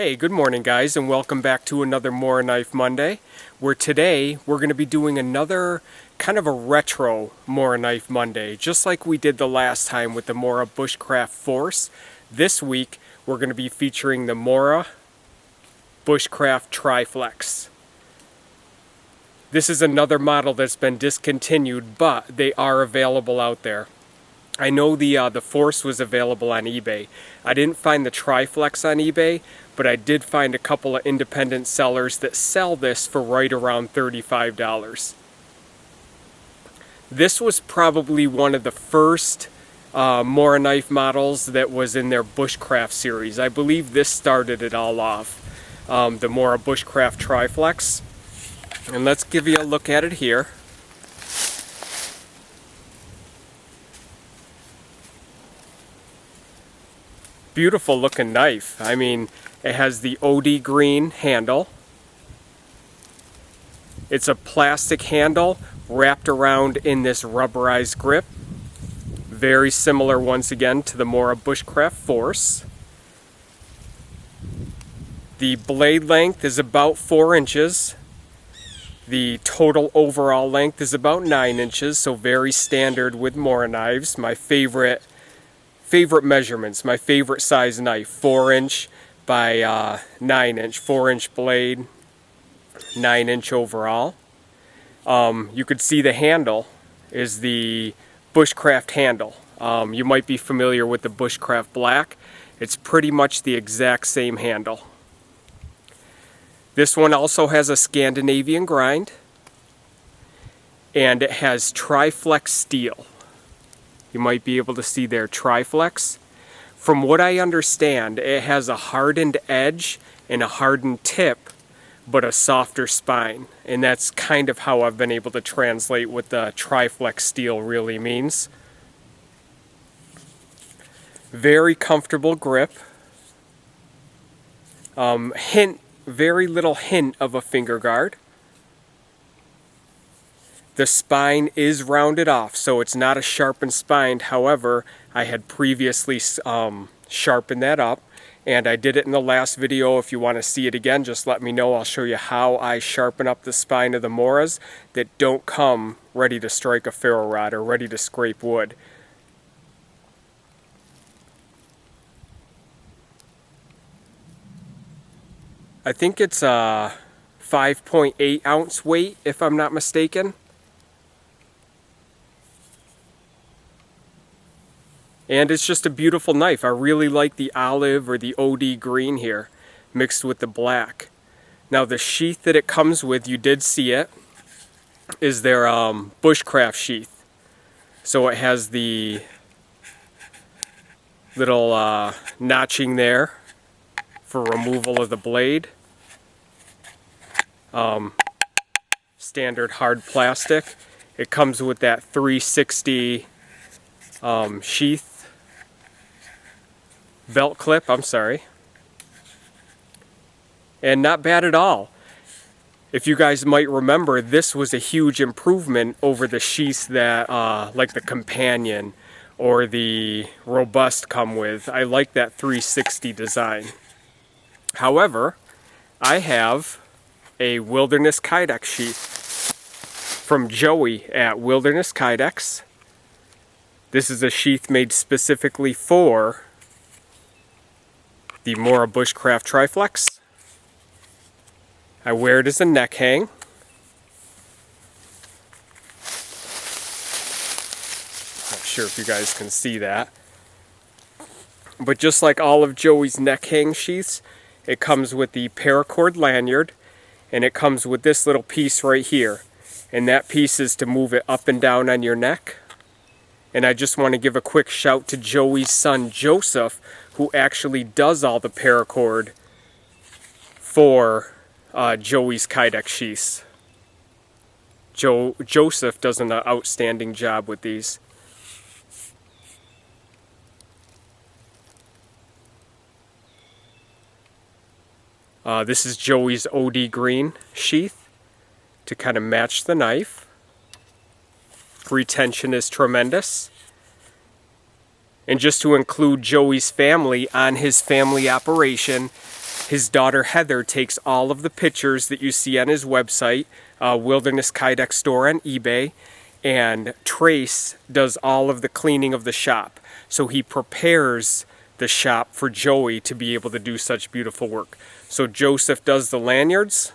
Hey, good morning guys, and welcome back to another Morakniv Monday, where today we're going to be doing another kind of a retro Morakniv Monday. Just like we did the last time with the Mora Bushcraft Force, this week we're going to be featuring the Mora Bushcraft Triflex. This is another model that's been discontinued, but they are available out there. I know the Force was available on eBay. I didn't find the Triflex on eBay, but I did find a couple of independent sellers that sell this for right around $35. This was probably one of the first Morakniv models that was in their Bushcraft series. I believe this started it all off, the Mora Bushcraft Triflex. And let's give you a look at it here. Beautiful looking knife. I mean, it has the OD green handle. It's a plastic handle wrapped around in this rubberized grip. Very similar once again to the Mora Bushcraft Force. The blade length is about 4 inches. The total overall length is about 9 inches, so very standard with Mora knives. My favorite measurements, my favorite size knife, 4-inch by 9-inch, 4-inch blade, 9-inch overall. You could see the handle is the Bushcraft handle. You might be familiar with the Bushcraft Black. It's pretty much the exact same handle. This one also has a Scandinavian grind, and it has Triflex steel. You might be able to see there, Triflex. From what I understand, it has a hardened edge and a hardened tip, but a softer spine. And that's kind of how I've been able to translate what the Triflex steel really means. Very comfortable grip. Very little hint of a finger guard. The spine is rounded off, so it's not a sharpened spine. However, I had previously sharpened that up, and I did it in the last video. If you want to see it again, just let me know. I'll show you how I sharpen up the spine of the Moras that don't come ready to strike a ferro rod or ready to scrape wood. I think it's a 5.8 ounce weight, if I'm not mistaken. And it's just a beautiful knife. I really like the olive or the OD green here, mixed with the black. Now the sheath that it comes with, you did see it, is their Bushcraft sheath. So it has the little notching there for removal of the blade. Standard hard plastic. It comes with that 360 sheath. Belt clip, I'm sorry. And not bad at all. If you guys might remember, this was a huge improvement over the sheaths that like the Companion or the Robust come with. I like that 360 design. However, I have a Wilderness Kydex sheath from Joey at Wilderness Kydex. This is a sheath made specifically for the Mora Bushcraft Triflex. I wear it as a neck hang. Not sure if you guys can see that. But just like all of Joey's neck hang sheaths, it comes with the paracord lanyard, and it comes with this little piece right here. And that piece is to move it up and down on your neck. And I just want to give a quick shout to Joey's son Joseph, who actually does all the paracord for Joey's Kydex sheaths. Joseph does an outstanding job with these. This is Joey's OD green sheath to kind of match the knife. Retention is tremendous. And just to include Joey's family on his family operation, His daughter Heather takes all of the pictures that you see on his website, Wilderness Kydex store on eBay, and Trace does all of the cleaning of the shop. So he prepares the shop for Joey to be able to do such beautiful work. So Joseph does the lanyards,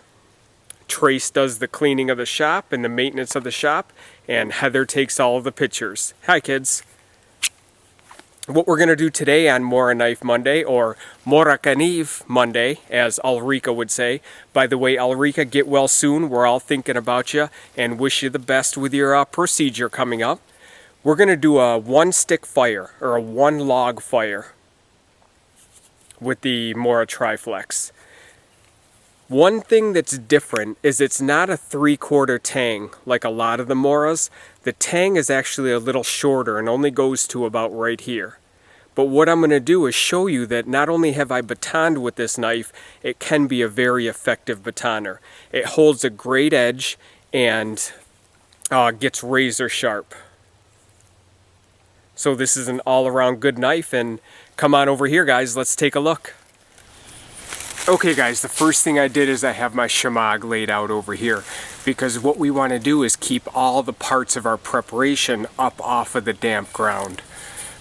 Trace does the cleaning of the shop and the maintenance of the shop, and Heather takes all of the pictures. Hi kids. What we're going to do today on Morakniv Monday, or Morakniv Monday, as Ulrika would say. By the way, Ulrika, get well soon. We're all thinking about you and wish you the best with your procedure coming up. We're going to do a one-stick fire, or a one-log fire, with the Mora Triflex. One thing that's different is it's not a 3/4 tang like a lot of the Moras. The tang is actually a little shorter and only goes to about right here. But what I'm going to do is show you that not only have I batoned with this knife, it can be a very effective batoner. It holds a great edge and gets razor sharp. So this is an all-around good knife, and come on over here guys, let's take a look. Okay guys, the first thing I did is I have my shemagh laid out over here, because what we want to do is keep all the parts of our preparation up off of the damp ground,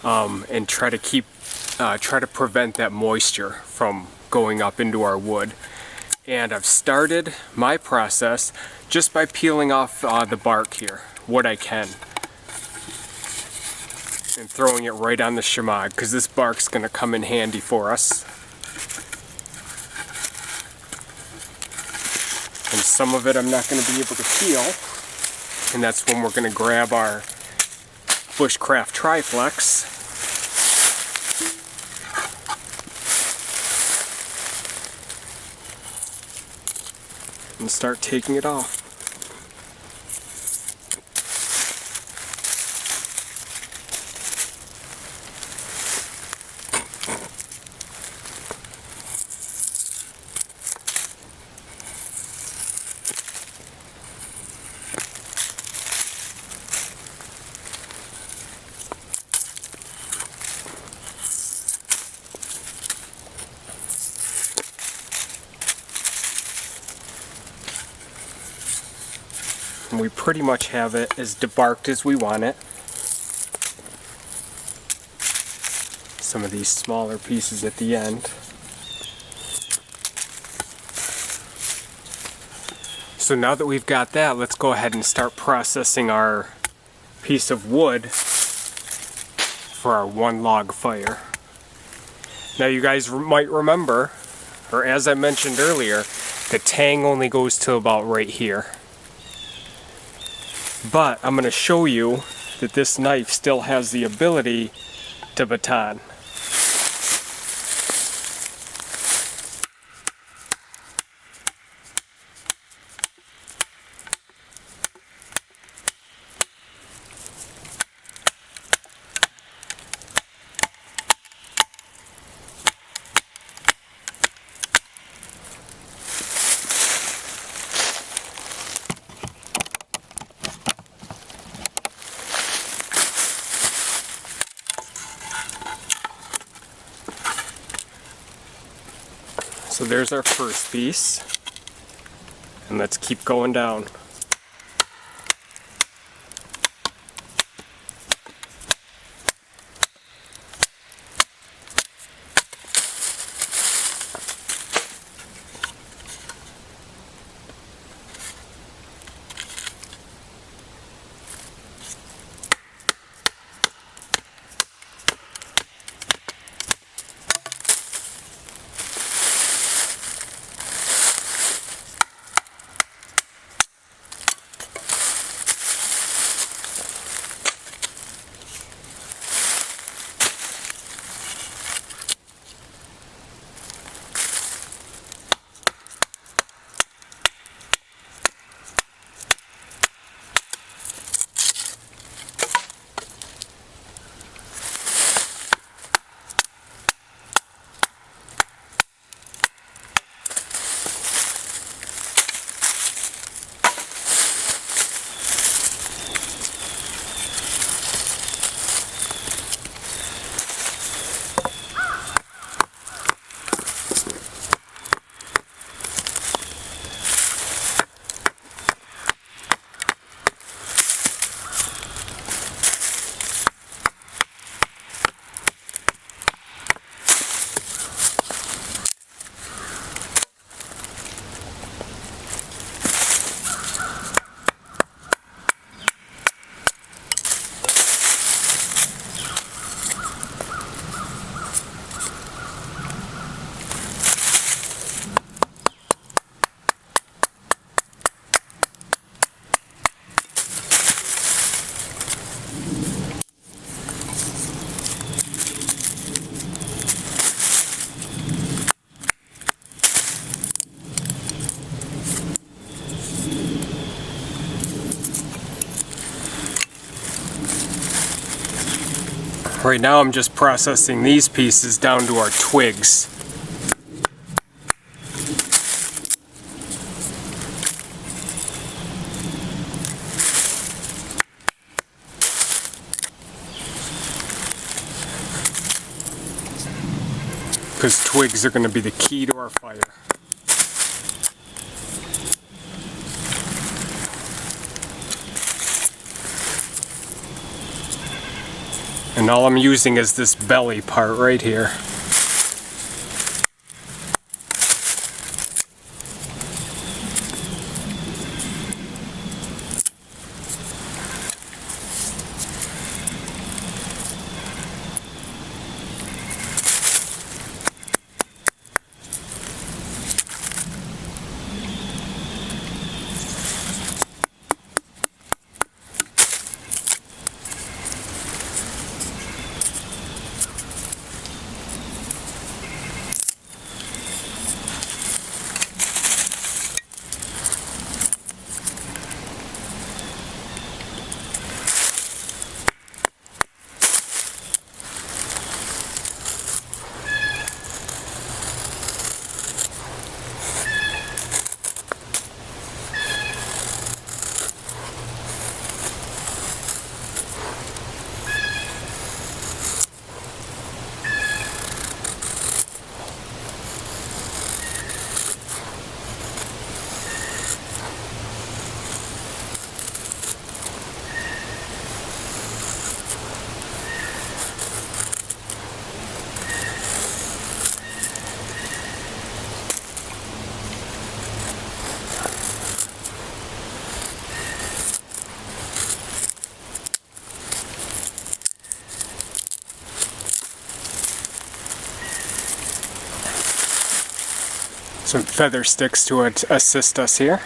and try to prevent that moisture from going up into our wood. And I've started my process just by peeling off the bark here, what I can, and throwing it right on the shemagh, because this bark's going to come in handy for us. And some of it I'm not going to be able to peel, and that's when we're going to grab our Bushcraft Triflex and start taking it off. And we pretty much have it as debarked as we want it. Some of these smaller pieces at the end. So now that we've got that, let's go ahead and start processing our piece of wood for our one log fire. Now you guys might remember, or as I mentioned earlier, the tang only goes to about right here. But I'm going to show you that this knife still has the ability to baton. So there's our first piece, and let's keep going down. Right now I'm just processing these pieces down to our twigs. Because twigs are going to be the key to our fire. And all I'm using is this belly part right here. Some feather sticks to assist us here.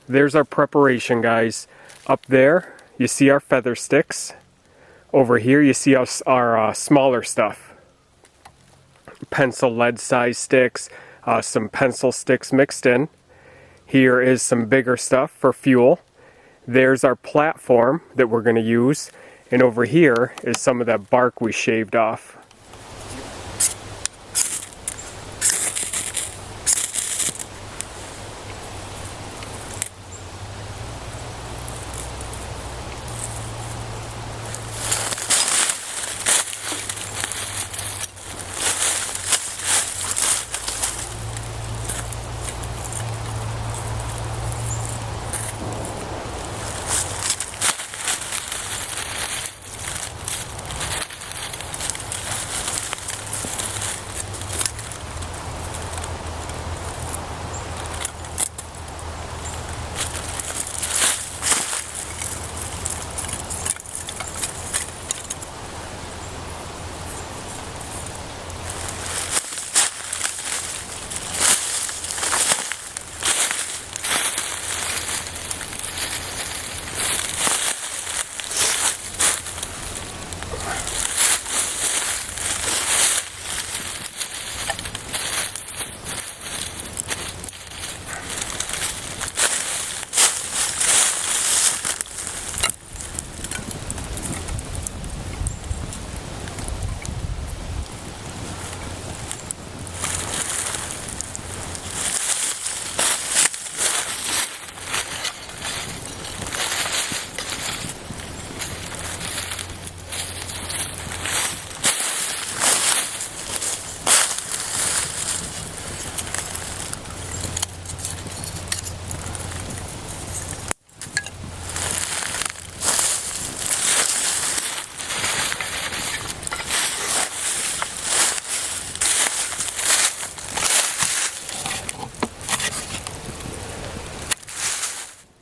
There's our preparation, guys. Up there you see our feather sticks. Over here you see our smaller stuff. Pencil lead size sticks, some pencil sticks mixed in. Here is some bigger stuff for fuel. There's our platform that we're going to use. And over here is some of that bark we shaved off.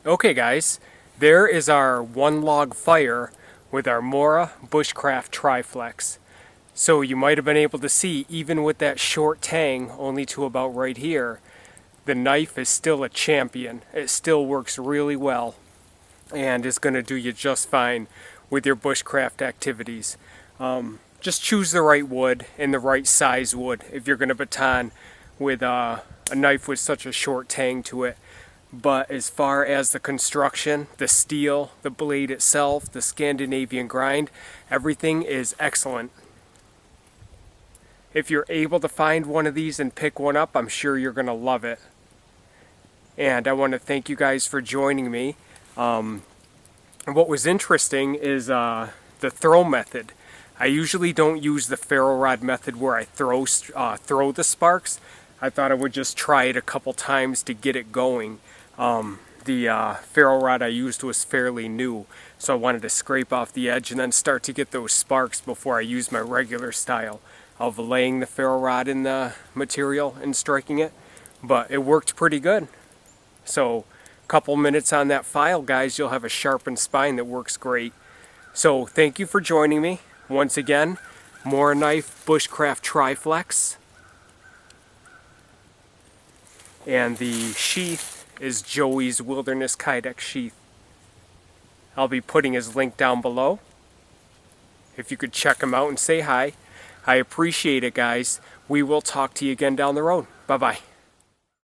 Okay guys, there is our one log fire with our Mora Bushcraft Triflex. So you might have been able to see, even with that short tang, only to about right here, the knife is still a champion. It still works really well and is going to do you just fine with your bushcraft activities. Just choose the right wood and the right size wood if you're going to baton with a knife with such a short tang to it. but as far as the construction, the steel, the blade itself, the Scandinavian grind, everything is excellent. If you're able to find one of these and pick one up, I'm sure you're going to love it. And I want to thank you guys for joining me. What was interesting is the throw method. I usually don't use the ferro rod method where I throw the sparks. I thought I would just try it a couple times to get it going. The ferro rod I used was fairly new, so I wanted to scrape off the edge and then start to get those sparks before I use my regular style of laying the ferro rod in the material and striking it. But it worked pretty good. So a couple minutes on that file, guys, you'll have a sharpened spine that works great. So thank you for joining me. Once again, Morakniv Bushcraft Triflex. And the sheath is Joey's Wilderness Kydex sheath. I'll be putting his link down below. If you could check him out and say hi. I appreciate it, guys. We will talk to you again down the road. Bye-bye.